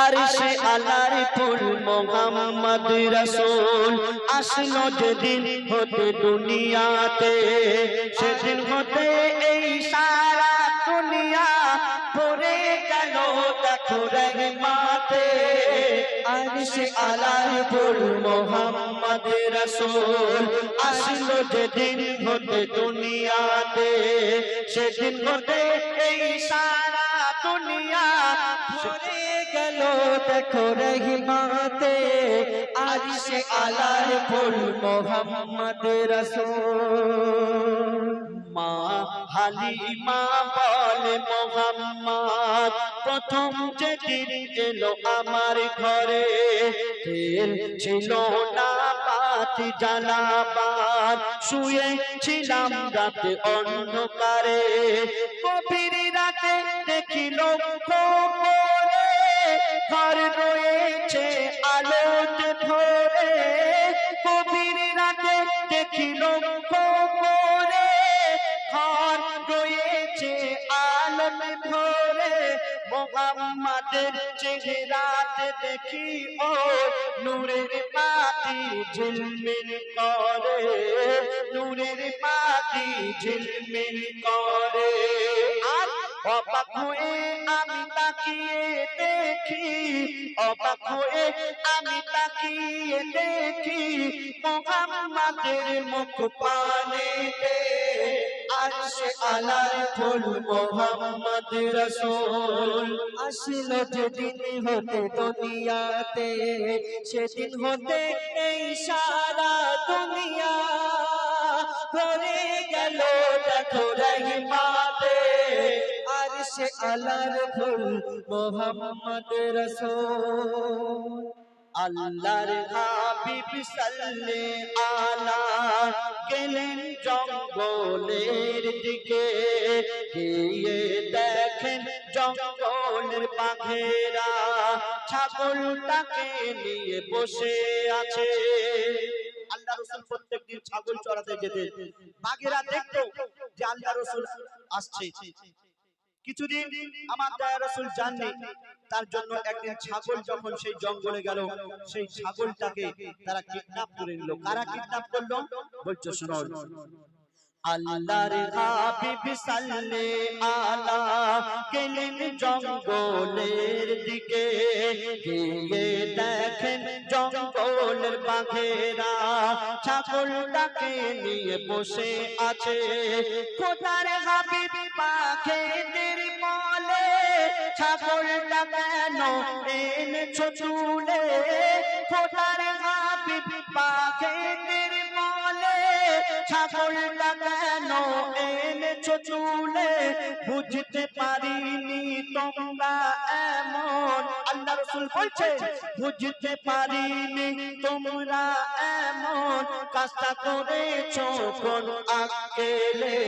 আরশে আলার ফুল মোহাম্মদ রাসূল আসলো যেদিন হতে দুনিয়াতে, সেদিন হতে এই সারা দুনিয়া ভরে গেল দেখো রহমতে। আরশে আলার ফুল মোহাম্মদ রাসূল আসলো যেদিন হতে দুনিয়াতে, সেদিন হতে এই সারা দুনিয়া ভরে গেল দেখো রহমতে। আরশে আলার ফুল মোহাম্মদ রাসূল। মা হালিমা বলে মোহাম্মদ প্রথম যেদিন এলো আমার ঘরে, তেল ছিল না বাতি জ্বালাবার, শুয়ে ছিলাম রাতে অন্ধকারে। গভীর রাতে দেখি লক্ষ্য করে ঘর রয়েছে আলোতে ভরে। গভীর রাতে দেখি লক্ষ্য করে ঘর রয়েছে আলোতে ভরে। মোহাম্মদের চেহারাতে দেখি ও নূরের বাতি ঝিলমিল করে, নূরের বাতি ঝিলমিল করে। আর অবাক হয়ে আমি তাকিয়ে দেখি, অবাক হয়ে আমি তাকিয়ে দেখি মোহাম্মদের মুখ পানেতে। আরশে আলার ফুল মোহাম্মদ রাসূল আসলো যেদিন হতে দুনিয়াতে, সেদিন হতে এই সারা দুনিয়া ভরে গেল দেখো রহমতে। আরশে আলার ফুল মোহাম্মদ রাসূল। আল্লাহর হাবিব সাল্লাল্লাহু আলা গেলেন জঙ্গলের দিকে, গিয়ে দেখেন জঙ্গলের বাঘেরা ছাগলটাকে নিয়ে বসে আছে। আল্লাহ রাসূল প্রত্যেকদিন ছাগল চড়াতে যেতেন। বাঘেরা দেখতো যে আল্লাহ রাসূল আসছে। কিছুদিন আমার দয়ার রাসূল জাননি, তার জন্য একদিন ছাগল যখন সেই জঙ্গলে গেল, সেই ছাগলটাকে তারা কিডন্যাপ করে নিল। কারা কিডন্যাপ করলো বলছো শোনো। আল্লাহর হাবিব সাল্লাল্লাহু আলা গেলেন জঙ্গলের দিকে, গিয়ে দেখেন জঙ্গলের বাঘেরা ছাগলটাকে নিয়ে বসে আছে। খোদার হাবিব বাঘেদের বলে ছাগলটা কেন এনেছো চুলে? খোদার হাবিব বাঘেদের বলে ছাগলটা কেন এনেছো চুলে? বুঝতে পারিনি তোমরা এমন, আল্লাহ রাসূল বলছে বুঝতে পারিনি তোমরা এমন কাজটা করেছো কোন আকেলে,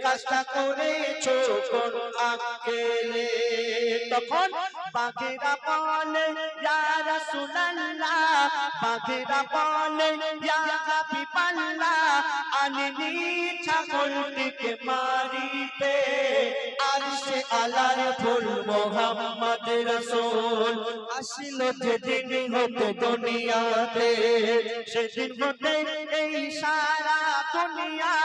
কাজটা করেছো কোন আকেলে। তখন বাঘেরা বলে ইয়া রাসূলুল্লাহ, বাঘেরা বলে ইয়া হাবিবাল্লাহ, আননি ছাগলটিকে মারিতে। আরশে আলার ফুল মোহাম্মদ রাসূল আসলো যেদিন হতে দুনিয়াতে, সেদিন হতে এই সারা দুনিয়া,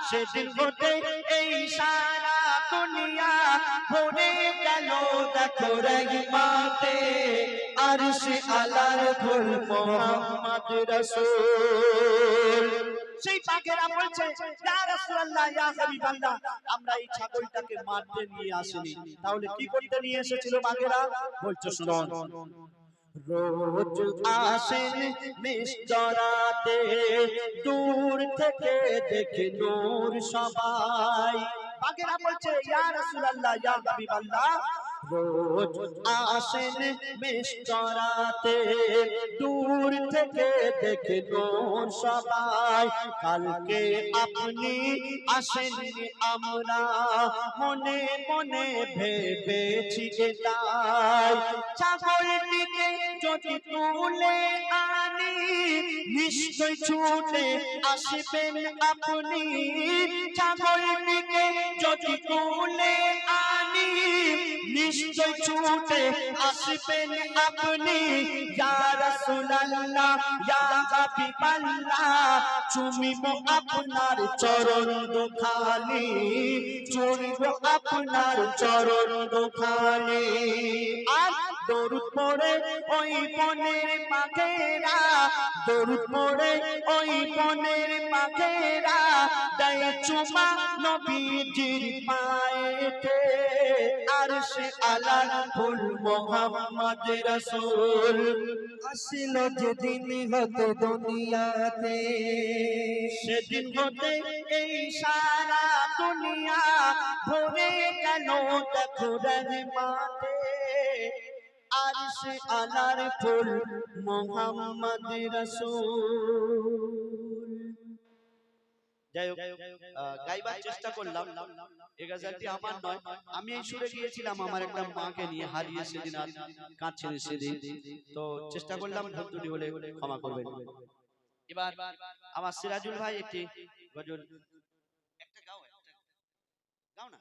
সেদিন হতে এই সারা দুনিয়া ভরে গেল দেখো রহমতে। আরশে আলার ফুল মোহাম্মদ রাসূল। সেই বাঘেরা বলছে ইয়া রাসূলুল্লাহ, ইয়া হাবিবাল্লাহ, আমরা এই ছাগলটাকে মারতে নিয়ে আসিনি, তাহলে কি করতে নিয়ে এসেছিল বাঘেরা বলছো শুনুন। রোজ আসেন মিশরাতে, দূর থেকে দেখে নূর সবাই। বাঘেরা বলছে ইয়া রাসূলুল্লাহ, ইয়া হাবিবাল্লাহ, রোজ আসেন মিশরাতে, দূর থেকে দেখে নূর সবাই। কালকে আপনি আসেননি আমরা মনে মনে ভেবেছি এটাই। ছাগলটিকে যদি তুলে আনি নিশ্চয় ছুটে আসবেন আপনি। ছাগলটিকে যদি তুলে আনি নিশ্চয় ছুটে আসবেন আপনি ইয়া রাসূলুল্লাহ ইয়া হাবিবাল্লাহ চুমিব আপনার চরণ দুখানি চুমিব আপনার চরণ দুখানি আর দরুদ পড়ে ওই বনের পাখিরা দরুদ পড়ে ওই বনের পাখিরা দেয় চুমা নবীজির পায়েতে আরশে আলার ফুল মুহাম্মদ রাসূল আসিল যেদিন হতে দুনিয়াতে সেদিন হতে এই সারা দুনিয়া ভরে গেল দেখো রহমতে আরশে আলার ফুল মুহাম্মদ রাসূল। যাই হোক গাইবার চেষ্টা করলাম, এই গজলটি আমার নয়, আমি এই সুরে গিয়েছিলাম আমার একটা মাকে নিয়ে হারিয়ে সেদিন আর কাঁদছেন সেদিন, তো চেষ্টা করলাম, ভুল ত্রুটি হলে ক্ষমা করবেন। এবার আমার সিরাজুল ভাই একটি গজল একটা গাও না।